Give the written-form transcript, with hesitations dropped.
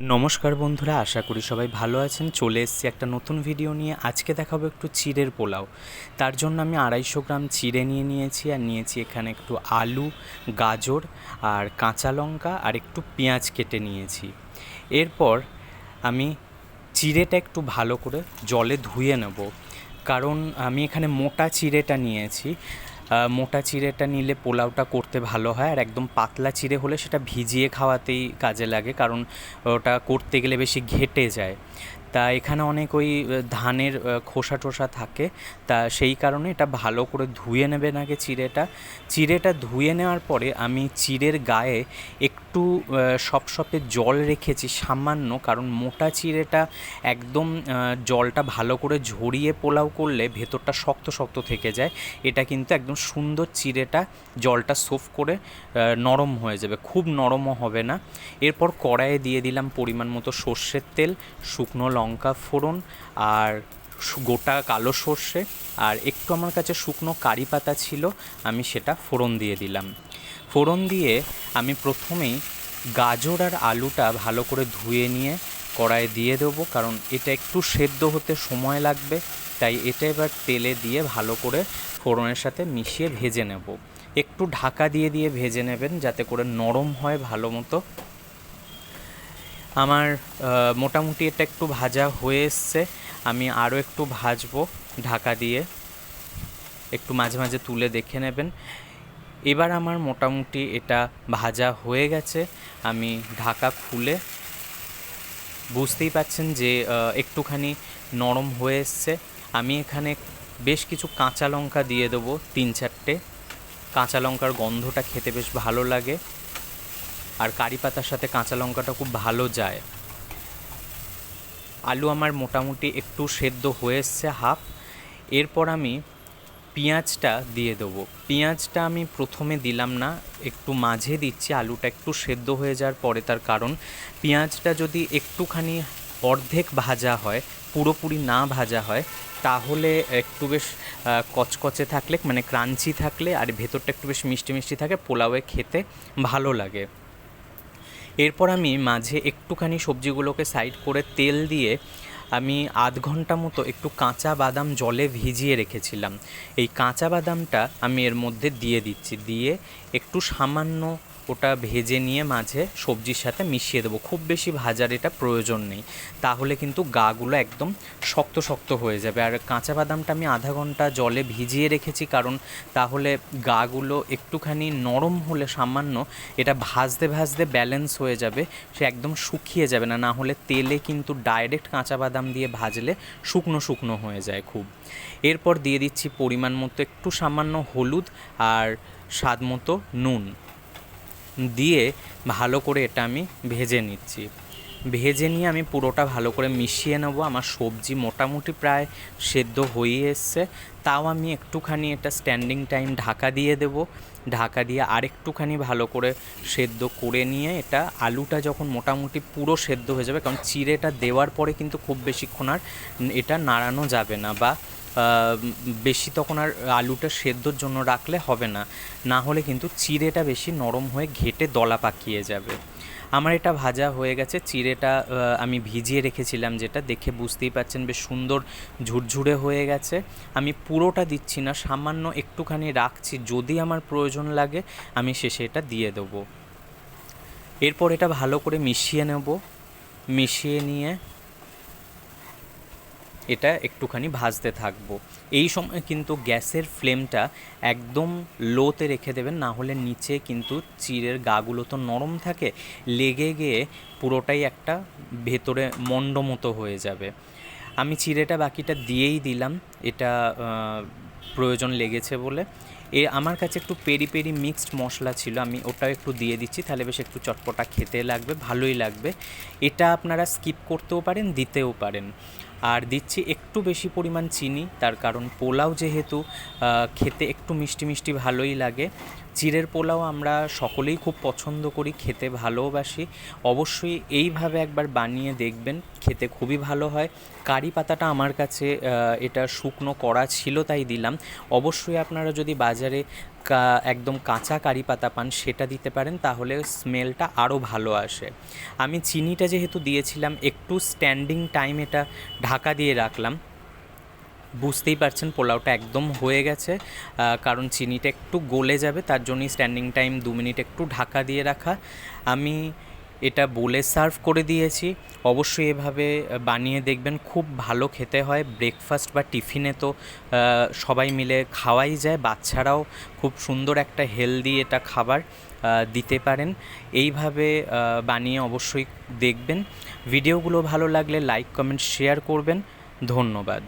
নমস্কার বন্ধুরা, আশা করি সবাই ভালো আছেন। চলে এসেছি একটা নতুন ভিডিও নিয়ে। আজকে দেখাবো একটু চিড়ের পোলাও। তার জন্য আমি 250 গ্রাম চিড়ে নিয়েছি আর নিয়েছি এখানে একটু আলু, গাজর আর কাঁচা লঙ্কা আর একটু পেঁয়াজ কেটে নিয়েছি। এরপর আমি চিড়েটা একটু ভালো করে জলে ধুয়ে নেব, কারণ আমি এখানে মোটা চিড়েটা নিয়েছি। মোটা চিড়েটা নিলে পোলাওটা করতে ভালো হয়, আর একদম পাতলা চিড়ে হলে সেটা ভিজিয়ে খাওয়াতেই কাজে লাগে, কারণ ওটা করতে গেলে বেশি ঘেঁটে যায়। তা এখানে অনেক ওই ধানের খোসা টোসা থাকে, তা সেই কারণে এটা ভালো করে ধুয়ে নেবেন আগে চিড়েটা ধুয়ে নেওয়ার পরে আমি চিড়ের গায়ে একটু সপসপে জল রেখেছি সামান্য, কারণ মোটা চিড়েটা একদম জলটা ভালো করে ঝরিয়ে পোলাও করলে ভেতরটা শক্ত শক্ত থেকে যায়। এটা কিন্তু একদম সুন্দর চিড়েটা জলটা সোফ করে নরম হয়ে যাবে, খুব নরমও হবে না। এরপর কড়াইয়ে দিয়ে দিলাম পরিমাণ মতো সর্ষের তেল, শুকনো লঙ্কা ফোড়ন আর গোটা কালো সর্ষে, আর একটু আমার কাছে শুকনো কারি পাতা ছিল, আমি সেটা ফোড়ন দিয়ে দিলাম। ফোড়ন দিয়ে আমি প্রথমেই গাজর আর আলুটা ভালো করে ধুয়ে নিয়ে কড়াইয়ে দিয়ে দেবো, কারণ এটা একটু সেদ্ধ হতে সময় লাগবে। তাই এটা এবার তেলে দিয়ে ভালো করে ফোড়নের সাথে মিশিয়ে ভেজে নেব। একটু ঢাকা দিয়ে দিয়ে ভেজে নেবেন, যাতে করে নরম হয় ভালো মতো। আমার মোটামুটি এটা একটু ভাজা হয়ে এসছে, আমি আরও একটু ভাজবো ঢাকা দিয়ে, একটু মাঝে মাঝে তুলে দেখে নেবেন। এবার আমার মোটামুটি এটা ভাজা হয়ে গেছে, আমি ঢাকা খুলে বুঝতেই পাচ্ছেন যে একটুখানি নরম হয়ে এসছে। আমি এখানে বেশ কিছু কাঁচা লঙ্কা দিয়ে দেবো, 3-4টে। কাঁচা লঙ্কার গন্ধটা খেতে বেশ ভালো লাগে, আর কারি পাতার সাথে কাঁচা লঙ্কাটা খুব ভালো যায়। আলু আমার মোটামুটি একটু সেদ্ধ হয়ে এসছে হাফ। এরপর আমি পেঁয়াজটা দিয়ে দেবো। পেঁয়াজটা আমি প্রথমে দিলাম না, একটু মাঝে দিচ্ছি, আলুটা একটু সেদ্ধ হয়ে যাওয়ার পরে। তার কারণ পেঁয়াজটা যদি একটুখানি অর্ধেক ভাজা হয়, পুরোপুরি না ভাজা হয়, তাহলে একটু বেশ কচকচে থাকলে, মানে ক্রাঞ্চি থাকলে, আর ভেতরটা একটু বেশ মিষ্টি মিষ্টি থাকে, পোলাওয়ে খেতে ভালো লাগে। এরপর আমি মাঝে একটুখানি সবজিগুলোকে সাইড করে তেল দিয়ে আমি আধ ঘন্টা মতো একটু কাঁচা বাদাম জলে ভিজিয়ে রেখেছিলাম। এই কাঁচা বাদামটা আমি এর মধ্যে দিয়ে দিচ্ছি, দিয়ে একটু সামান্য ওটা ভেজে নিয়ে মাঝে সবজির সাথে মিশিয়ে দেবো। খুব বেশি ভাজার এটা প্রয়োজন নেই, তাহলে কিন্তু গাগুলো একদম শক্ত শক্ত হয়ে যাবে। আর কাঁচা বাদামটা আমি আধা ঘন্টা জলে ভিজিয়ে রেখেছি, কারণ তাহলে গাগুলো একটুখানি নরম হলে সামান্য এটা ভাজতে ভাজতে ব্যালেন্স হয়ে যাবে, সে একদম শুকিয়ে যাবে না। না হলে তেলে কিন্তু ডাইরেক্ট কাঁচা বাদাম দিয়ে ভাজলে শুকনো শুকনো হয়ে যায় খুব। এরপর দিয়ে দিচ্ছি পরিমাণ মতো একটু সামান্য হলুদ আর স্বাদ মতো নুন দিয়ে ভালো করে এটা আমি ভেজে নিচ্ছি। ভেজে নিয়ে আমি পুরোটা ভালো করে মিশিয়ে নেব। আমার সবজি মোটামুটি প্রায় সেদ্ধ হয়ে এসছে, তাও আমি একটুখানি এটা স্ট্যান্ডিং টাইম ঢাকা দিয়ে দেব। ঢাকা দিয়ে আরেকটুখানি ভালো করে সেদ্ধ করে নিয়ে এটা আলুটা যখন মোটামুটি পুরো সেদ্ধ হয়ে যাবে, কারণ চিড়েটা দেওয়ার পরে কিন্তু খুব বেশিক্ষণ আর এটা নাড়ানো যাবে না, বা বেশি তখন আর আলুটা সেদ্ধর জন্য রাখলে হবে না, না হলে কিন্তু চিড়েটা বেশি নরম হয়ে ঘেঁটে দলা পাকিয়ে যাবে। আমার এটা ভাজা হয়ে গেছে। চিড়েটা আমি ভিজিয়ে রেখেছিলাম, যেটা দেখে বুঝতেই পাচ্ছেন বেশ সুন্দর ঝুরঝুরে হয়ে গেছে। আমি পুরোটা দিচ্ছি না, সামান্য একটুখানি রাখছি, যদি আমার প্রয়োজন লাগে আমি শেষে এটা দিয়ে দেবো। এরপর এটা ভালো করে মিশিয়ে নেব। মিশিয়ে নিয়ে এটা একটুখানি ভাজতে থাকবো। এই সময় কিন্তু গ্যাসের ফ্লেমটা একদম লোতে রেখে দেবেন, না হলে নিচে কিন্তু চিড়ের গাগুলো তো নরম থাকে, লেগে গিয়ে পুরোটাই একটা ভেতরে মণ্ড মতো হয়ে যাবে। আমি চিড়েটা বাকিটা দিয়েই দিলাম, এটা প্রয়োজন লেগেছে বলে। আমার কাছে একটু পেরি পেরি মিক্সড মশলা ছিল, আমি ওটাও একটু দিয়ে দিচ্ছি, তাহলে বেশ একটু চটপটা খেতে লাগবে, ভালোই লাগবে। এটা আপনারা স্কিপ করতেও পারেন, দিতেও পারেন। আর দিচ্ছি একটু বেশি পরিমাণ চিনি, তার কারণ পোলাও যেহেতু খেতে একটু মিষ্টি মিষ্টি ভালোই লাগে, চিড়ের পোলাও আমরা সকলেই খুব পছন্দ করি, খেতে ভালোবাসি। অবশ্যই এইভাবে একবার বানিয়ে দেখবেন, খেতে খুবই ভালো হয়। কারি পাতাটা আমার কাছে এটা শুকনো করা ছিল তাই দিলাম। অবশ্যই আপনারা যদি বাজারে একদম কাঁচা কারি পাতা পান সেটা দিতে পারেন, তাহলে স্মেলটা আরও ভালো আসে। আমি চিনিটা যেহেতু দিয়েছিলাম একটু স্ট্যান্ডিং টাইম এটা ঢাকা দিয়ে রাখলাম। বুঝতেই পারছেন পোলাওটা একদম হয়ে গেছে, কারণ চিনিটা একটু গলে যাবে, তার জন্যই স্ট্যান্ডিং টাইম 2 মিনিট একটু ঢাকা দিয়ে রাখা। আমি এটা বলে সার্ভ করে দিয়েছি। অবশ্যই এভাবে বানিয়ে দেখবেন, খুব ভালো খেতে হয়। ব্রেকফাস্ট বা টিফিনে তো সবাই মিলে খাওয়াই যায়, বাচ্চারাও খুব সুন্দর একটা হেলদি এটা খাবার দিতে পারেন। এইভাবে বানিয়ে অবশ্যই দেখবেন। ভিডিওগুলো ভালো লাগলে লাইক কমেন্ট শেয়ার করবেন। ধন্যবাদ।